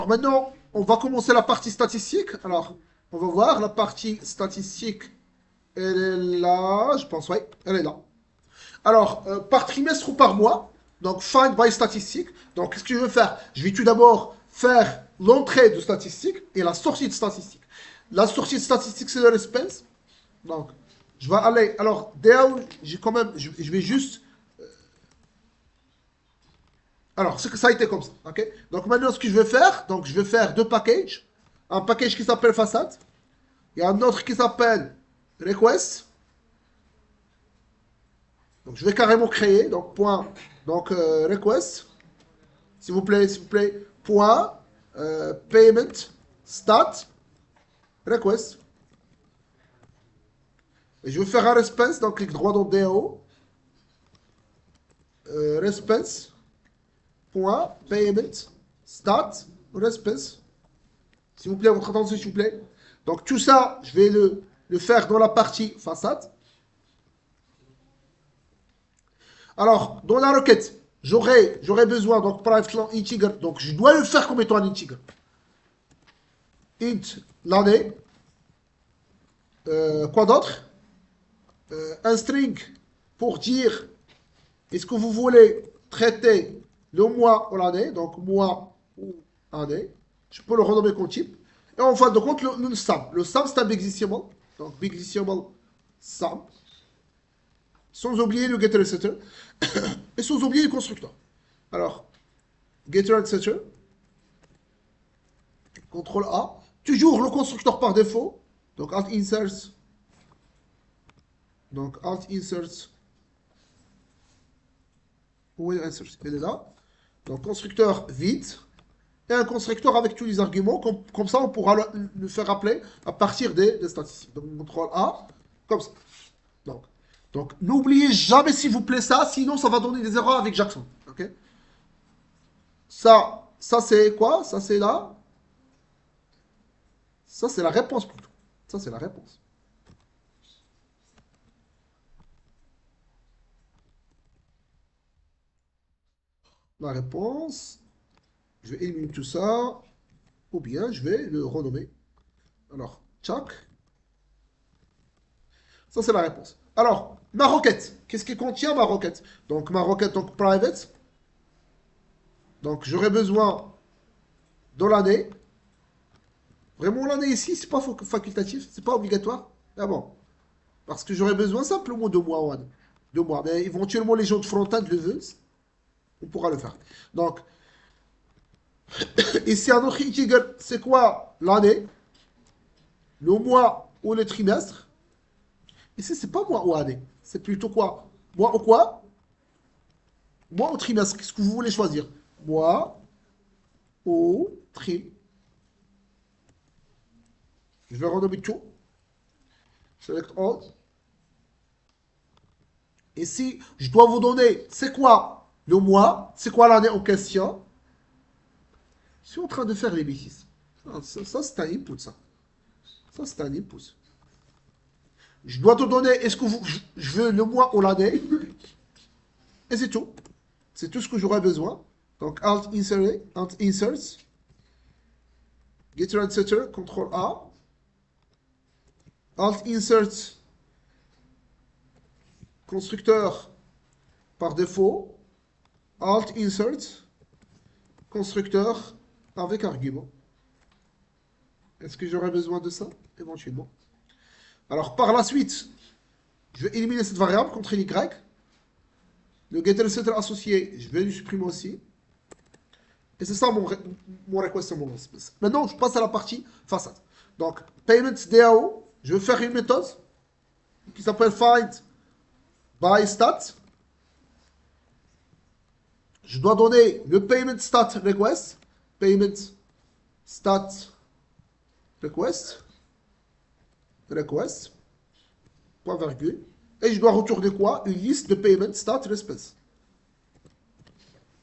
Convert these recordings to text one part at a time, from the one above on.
Alors maintenant, on va commencer la partie statistique. Alors, on va voir la partie statistique. Elle est là, je pense, oui, elle est là. Alors, par trimestre ou par mois, donc find by statistique. Donc, qu'est-ce que je vais faire? Je vais tout d'abord faire l'entrée de statistique et la sortie de statistique. La sortie de statistique, c'est le response. Donc, je vais aller. Alors, there, j'ai quand même, je vais juste. Alors, ça a été comme ça. Ok. Donc, maintenant, ce que je vais faire, donc, je vais faire deux packages. Un package qui s'appelle façade. Il y a un autre qui s'appelle request. Donc, je vais carrément créer. Donc, point. Donc, request. S'il vous plaît. Point. Payment. Stat. Request. Et je vais faire un response. Donc, clic droit dans DAO. Response. Point. Payment. Stat. Response. S'il vous plaît, votre attention, s'il vous plaît. Donc, tout ça, je vais le faire dans la partie façade. Alors, dans la requête, j'aurai besoin, donc, private integer, donc je dois le faire comme étant un integer. Int l'année. Quoi d'autre? Un string pour dire est-ce que vous voulez traiter le mois ou l'année, donc mois ou année. Je peux le renommer comme type. Et en fin de compte, le sum. Le sum, c'est un big decimal. Donc, big decimal sum. Sans oublier le getter, etc. Et sans oublier le constructeur. Alors, getter, etc. CTRL A. Toujours le constructeur par défaut. Donc, alt insert. Donc, alt insert. Où est insert? Il est là. Donc, constructeur vide. Et un constructeur avec tous les arguments. Comme ça, on pourra le faire appeler à partir des statistiques. Donc, CTRL A. Comme ça. Donc, n'oubliez jamais, s'il vous plaît, ça. Sinon, ça va donner des erreurs avec Jackson. Ok? Ça c'est quoi? Ça, c'est là. Ça, c'est la réponse plutôt. Ça, c'est la réponse. La réponse. Je vais éliminer tout ça. Ou bien, je vais le renommer. Alors, tchac. Ça, c'est la réponse. Alors, ma requête. Qu'est-ce qui contient ma requête? Donc, ma requête, donc private. Donc, j'aurai besoin de l'année. Vraiment, l'année ici, c'est pas facultatif. C'est pas obligatoire. Ah bon. Parce que j'aurais besoin simplement de mois ou année. De mois. Mais éventuellement, les gens de front-end le veulent. On pourra le faire. Donc, ici, un autre integer, c'est quoi l'année? Le mois ou le trimestre? Ici, c'est pas mois ou année. C'est plutôt quoi? Mois ou quoi? Mois ou trimestre? Qu'est-ce que vous voulez choisir? Mois ou trim. Je vais renommer tout. Select all. Ici, je dois vous donner, c'est quoi le mois? C'est quoi l'année en question? Je suis en train de faire les bêtises. Ça, c'est un input, ça. Ça, c'est un input. Je dois te donner, est-ce que je veux le mois ou l'année? Et c'est tout. C'est tout ce que j'aurais besoin. Donc, Alt Insert, Getter, etc., CTRL A. Alt Insert, constructeur par défaut. Alt Insert, constructeur avec argument. Est-ce que j'aurais besoin de ça? Éventuellement. Alors, par la suite, je vais éliminer cette variable, CTRL Y. Le getter, etc., associé, je vais le supprimer aussi. Et c'est ça mon request, mon response. Maintenant, je passe à la partie façade. Donc, payment DAO, je vais faire une méthode qui s'appelle find by stat. Je dois donner le payment stat request. Payment stat request. Request. Point virgule. Et je dois retourner quoi? Une liste de payment stat response.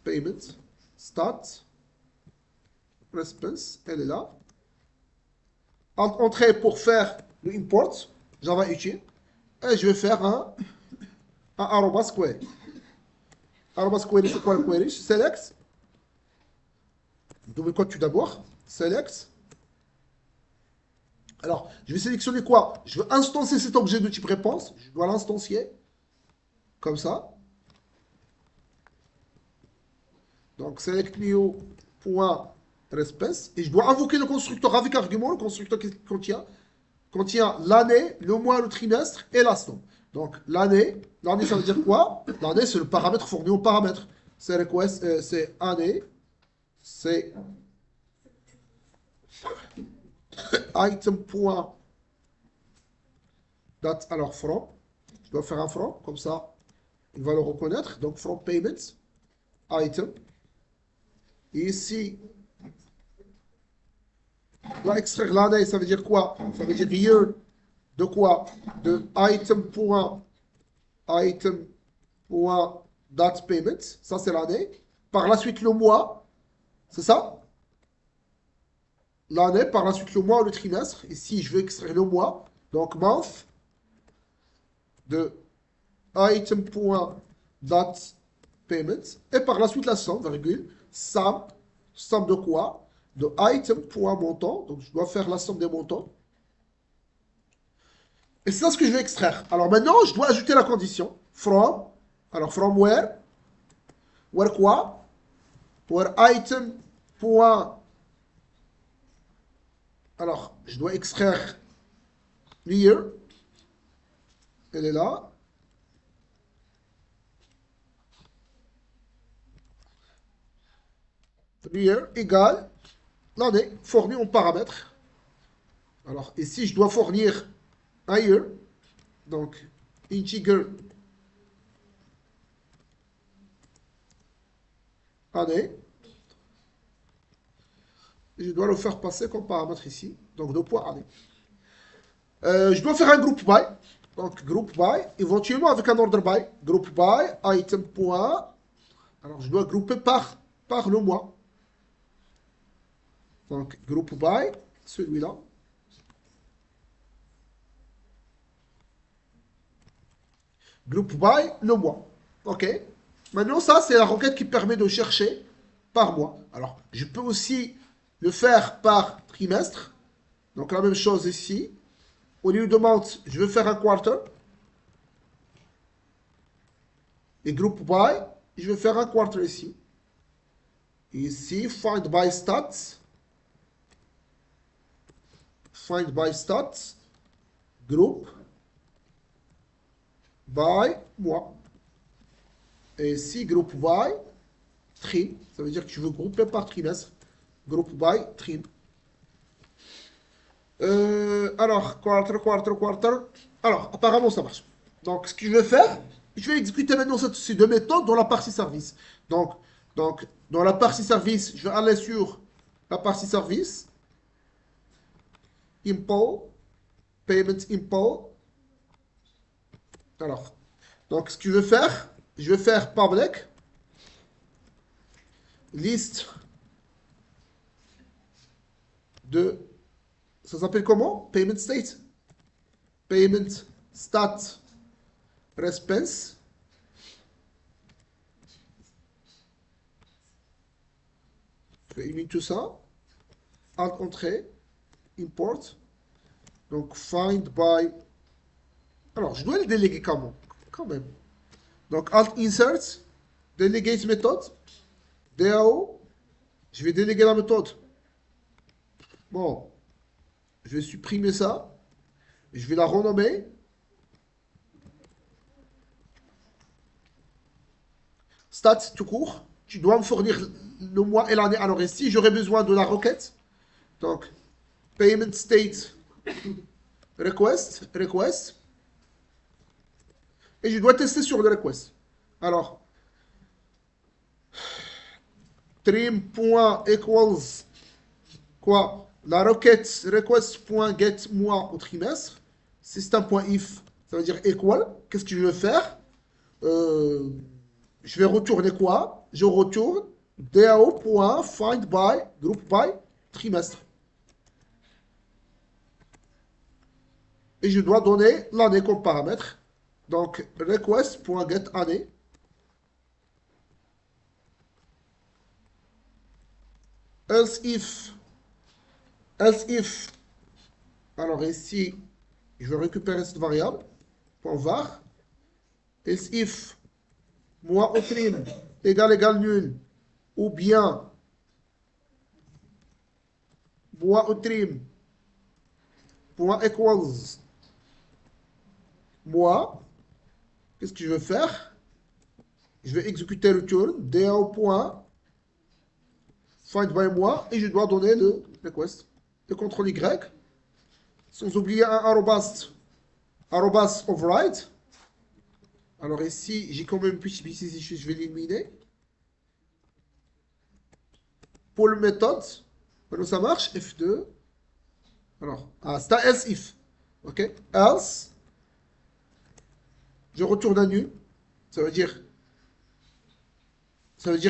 Payment stat response. Elle est là. Entrée pour faire le import. Java utile. Et je vais faire un arrobas query. Arrobas query, c'est quoi le query? Je select double quote tout d'abord, select. Alors, je vais sélectionner quoi? Je veux instancier cet objet de type réponse. Je dois l'instancier. Comme ça. Donc, select new point response. Et je dois invoquer le constructeur avec argument. Le constructeur qui contient l'année, le mois, le trimestre et la somme. Donc, l'année ça veut dire quoi? L'année, c'est le paramètre fourni au paramètre. C'est request, c'est année, c'est item.date. Alors, from, je dois faire un from, comme ça, il va le reconnaître. Donc, from payments, item. Et ici, je dois extraire l'année, ça veut dire quoi? Ça veut dire year de quoi? De item.date payment, ça c'est l'année. Par la suite, le mois, c'est ça? L'année, par la suite, le mois ou le trimestre. Ici, je vais extraire le mois. Donc, month de item.date payment. Et par la suite, la somme, virgule, somme de quoi? De item.montant. Donc, je dois faire la somme des montants. Et c'est ça ce que je vais extraire. Alors maintenant, je dois ajouter la condition. From. Alors, from where? Where quoi? Where item. Alors, je dois extraire year. Elle est là. Year égale l'année fournie en paramètre. Alors, ici, je dois fournir un year. Donc, integer année. Je dois le faire passer comme paramètre ici. Donc, 2.année. Je dois faire un group by. Donc, group by, éventuellement avec un order by. Group by, item. Alors, je dois grouper par le mois. Donc, group by, celui-là. Group by, le mois. OK. Maintenant, ça, c'est la requête qui permet de chercher par mois. Alors, je peux aussi le faire par trimestre. Donc, la même chose ici. Au lieu de month, je vais faire un quarter. Et group by, je vais faire un quarter ici. Ici, find by stats. Find by stats. Group by mois. Et ici, group by trim. Ça veut dire que tu veux grouper par trimestre. Group by trim. Alors, quarter. Alors, apparemment, ça marche. Donc, ce que je vais faire, je vais exécuter maintenant ces deux méthodes dans la partie service. Donc, dans la partie service, je vais aller sur la partie service. Import. Payment import. Alors, donc, ce que je vais faire public. Liste de... Ça s'appelle comment? Payment state. Payment stat response. Je vais éliminer tout ça. Alt entrée. Import. Donc, find by... Alors, je dois le déléguer comment? Quand même. Donc, alt insert. Delegate méthode. DAO. Je vais déléguer la méthode. Bon. Je vais supprimer ça. Je vais la renommer. Stats tout court. Tu dois me fournir le mois et l'année. Alors ici, j'aurai besoin de la requête. Donc, payment state request. Et je dois tester sur le request. Alors, trim.equals quoi? La requête request.get mois au trimestre. System.if, ça veut dire equal. Qu'est-ce que je vais faire? Je vais retourner quoi? Je retourne DAO.findBy, group by, trimestre. Et je dois donner l'année comme paramètre. Donc, request.getAnnée. else if, alors ici, je vais récupérer cette variable, point var, else if, moi au trim, égal nul, ou bien, moi au trim, point equals, moi, qu'est-ce que je vais faire? Je vais exécuter le return, da au point, find by moi, et je dois donner le request, le contrôle Y, sans oublier un arrobas override. Alors ici, j'ai quand même une petite bêtise ici, je vais l'éliminer. Pour le méthode, maintenant ça marche, F2. Alors, c'est un else if. Ok, else, je retourne à nul. Ça veut dire,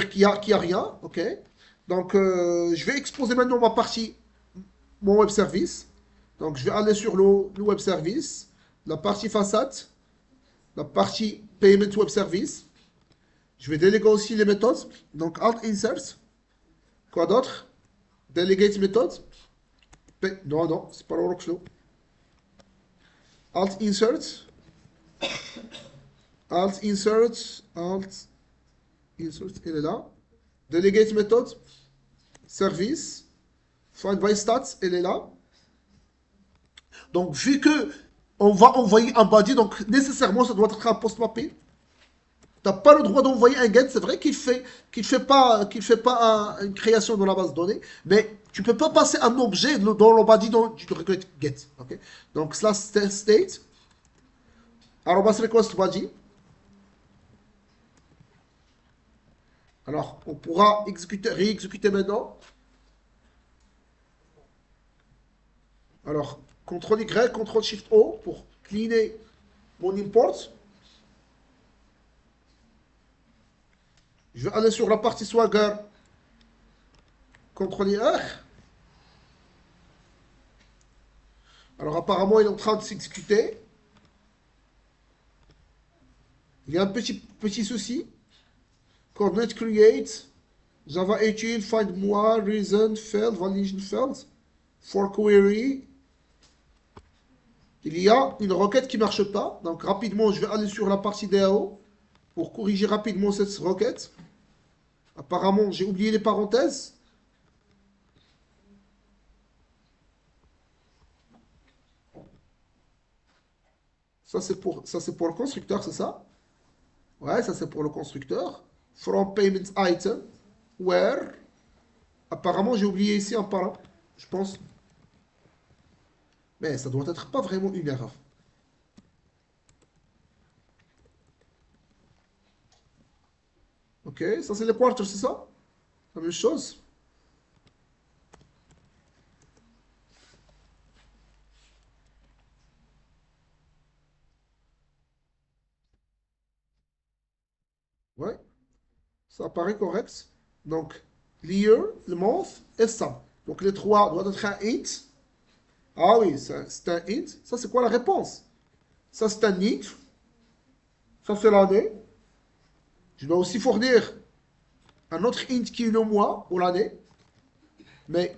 qu'il y a rien. Ok, donc je vais exposer maintenant ma partie, mon web service. Donc je vais aller sur le web service, la partie façade, la partie payment web service. Je vais déléguer aussi les méthodes. Donc alt insert. Quoi d'autre? Delegate méthode. Non, c'est pas le workflow. Alt insert. Alt insert. Il est là. Delegate méthode. Service. Find by stats, elle est là. Donc, vu que on va envoyer un body, donc nécessairement ça doit être un post mapping. Tu n'as pas le droit d'envoyer un get. C'est vrai qu'il fait pas une création dans la base de données, mais tu peux pas passer un objet dans le body du request get. Okay? Donc slash state arrobas request body. Alors on pourra réexécuter maintenant. Alors CTRL Y, CTRL SHIFT O pour cleaner mon import. Je vais aller sur la partie Swagger. CTRL R. Alors apparemment il est en train de s'exécuter. Il y a un petit souci. Coordinate create. Java 18 find more reason failed validation failed. For query. Il y a une requête qui ne marche pas. Donc rapidement je vais aller sur la partie DAO pour corriger rapidement cette requête. Apparemment j'ai oublié les parenthèses. Ça c'est pour le constructeur, c'est ça? Ouais, ça c'est pour le constructeur. From payment item, where. Apparemment, j'ai oublié ici un parent, je pense. Mais ça doit être pas vraiment une erreur. Ok, ça c'est les quarters, c'est ça? La même chose. Ouais, ça apparaît correct. Donc, l'year, le month et ça. Donc les trois doivent être un int. Ah oui, c'est un int. Ça c'est quoi la réponse? Ça c'est un int. Ça c'est l'année. Je dois aussi fournir un autre int qui est le mois ou l'année. Mais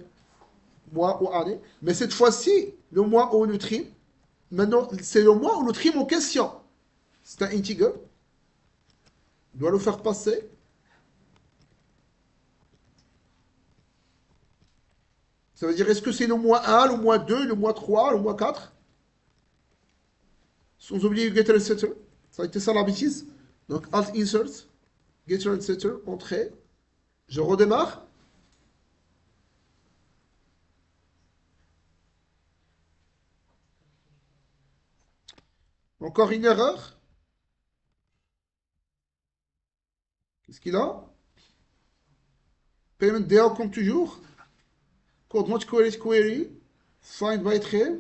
mois ou année. Mais cette fois-ci, le mois ou le trim. Maintenant, c'est le mois ou le trim en question. C'est un integer. Je dois le faire passer. Ça veut dire, est-ce que c'est le mois 1, le mois 2, le mois 3, le mois 4? Sans oublier getter et setter. Ça a été ça la bêtise. Donc, alt insert, getter et setter, entrée. Je redémarre. Encore une erreur. Qu'est-ce qu'il a? Payment DAO comme toujours. Code not query. Find by trail.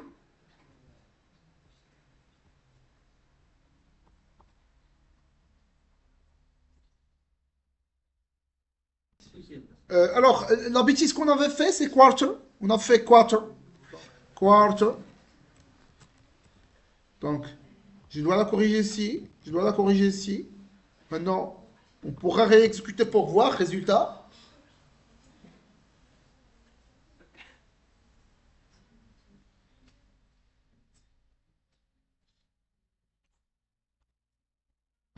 Alors, la bêtise qu'on avait fait, c'est quarter. On a fait quarter. Quarter. Donc, je dois la corriger ici. Je dois la corriger ici. Maintenant, on pourra réexécuter pour voir résultat.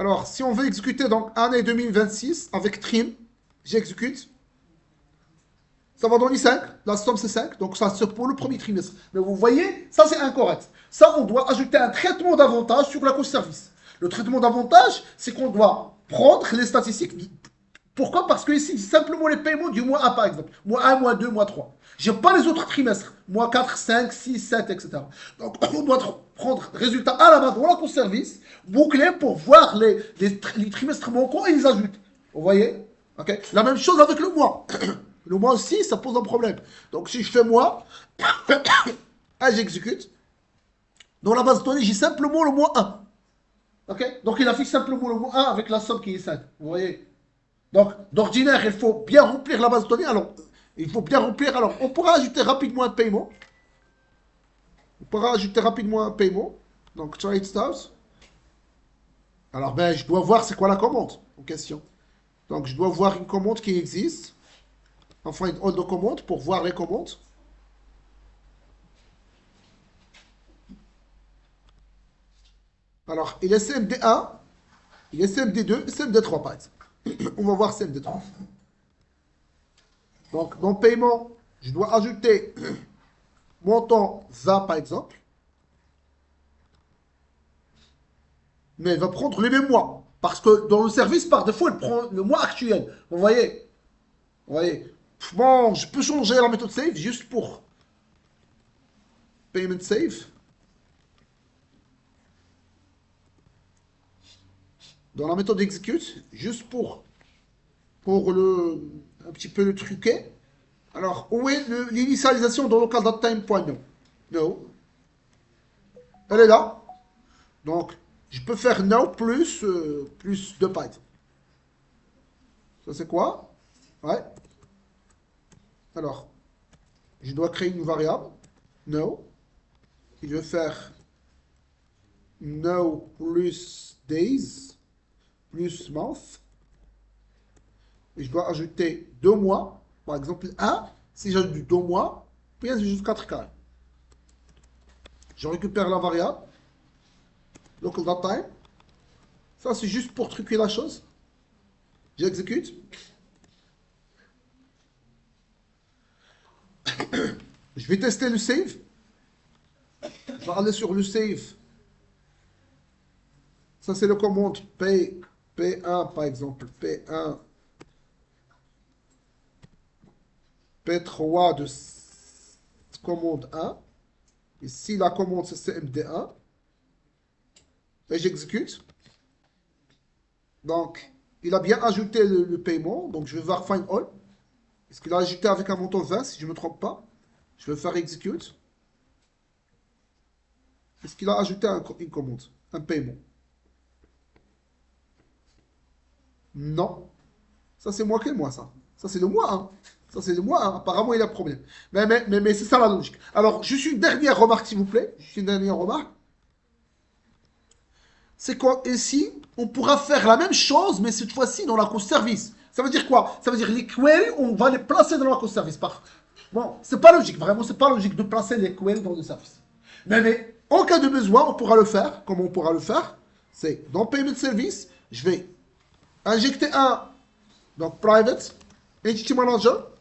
Alors, si on veut exécuter donc année 2026 avec trim, j'exécute. Ça va donner 5. La somme, c'est 5. Donc, ça, c'est pour le premier trimestre. Mais vous voyez, ça, c'est incorrect. Ça, on doit ajouter un traitement d'avantage sur la coût-service. Le traitement d'avantage, c'est qu'on doit prendre les statistiques. Pourquoi? Parce que ici, c'est simplement les paiements du mois 1, par exemple. Mois 1, mois 2, mois 3. Je n'ai pas les autres trimestres. Mois 4, 5, 6, 7, etc. Donc, on doit prendre résultat à la main dans la coût-service, boucler pour voir les trimestres manquants et les ajouter. Vous voyez? Okay. La même chose avec le mois. Le mois aussi, ça pose un problème. Donc, si je fais mois, j'exécute. Dans la base de données, j'ai simplement le mois 1. Okay. Donc, il affiche simplement le mois 1 avec la somme qui est 5. Vous voyez? Donc, d'ordinaire, il faut bien remplir la base de données. Alors, il faut bien remplir. Alors, on pourra ajouter rapidement un paiement. On pourra ajouter rapidement un paiement. Donc, trade stars. Alors, ben, je dois voir c'est quoi la commande en question. Donc, je dois voir une commande qui existe. Enfin, une hold de commande pour voir les commandes. Alors, il est CMD1, il est CMD2, CMD3 par exemple. On va voir CMD3. Donc, dans paiement, je dois ajouter montant VA par exemple. Mais elle va prendre les mêmes mois. Parce que dans le service, par défaut, elle prend le mois actuel. Vous voyez? Vous voyez? Bon, je peux changer la méthode save juste pour payment save. Dans la méthode execute, juste pour un petit peu le truquer. Alors, où est l'initialisation dans local.time.no? No. Elle est là. Donc, je peux faire no plus 2 bytes. Ça, c'est quoi? Ouais. Alors, je dois créer une variable. No. Et je vais faire no plus days plus month. Et je dois ajouter 2 mois. Par exemple, 1. Si j'ajoute 2 mois, puis j'ajoute 4 carrés. Je récupère la variable. Local.time. Ça, c'est juste pour truquer la chose. J'exécute. Je vais tester le save. Je vais aller sur le save. Ça, c'est le commande P1, par exemple. P1. P3 de commande 1. Ici, la commande, c'est CMD1. Et j'exécute. Donc, il a bien ajouté le paiement. Donc, je vais voir Find All. Est-ce qu'il a ajouté avec un montant 20, si je ne me trompe pas? Je vais faire Execute. Est-ce qu'il a ajouté une commande? Un paiement? Non. Ça, c'est moi qui moi, ça. Ça, c'est le mois 1. Ça, c'est le mois 1. Apparemment, il a un problème. Mais c'est ça la logique. Alors, juste une dernière remarque, s'il vous plaît. Juste une dernière remarque. C'est qu'ici, on pourra faire la même chose, mais cette fois-ci dans la service. Ça veut dire quoi? Ça veut dire les queries, on va les placer dans la service. Bon, c'est pas logique, vraiment, c'est pas logique de placer les queries dans le service. Mais en cas de besoin, on pourra le faire. Comment on pourra le faire? C'est dans Payment Service, je vais injecter donc private, entity manager,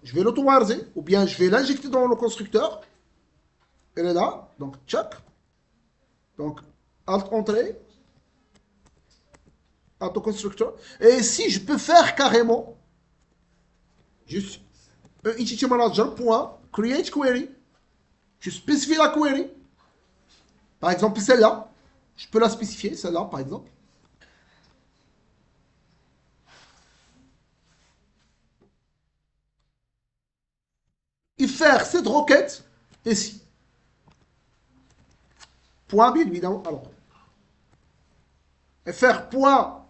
je vais l'auto-warser, ou bien je vais l'injecter dans le constructeur. Elle est là, donc check. Donc, Alt entrée, auto-constructeur. Et ici, je peux faire carrément juste un entity manager, point, create query. Je spécifie la query. Par exemple, celle-là. Je peux la spécifier, celle-là, par exemple. Et faire cette requête ici. Point, bien évidemment. Alors, et faire point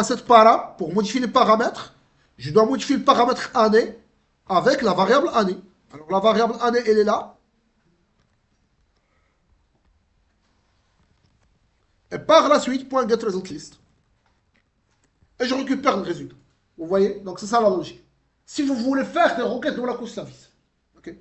cette para pour modifier les paramètres. Je dois modifier le paramètre année avec la variable année. Alors, la variable année, elle est là. Et par la suite, point get result list. Et je récupère le résultat. Vous voyez? Donc, c'est ça la logique. Si vous voulez faire des requêtes dans la course service. OK?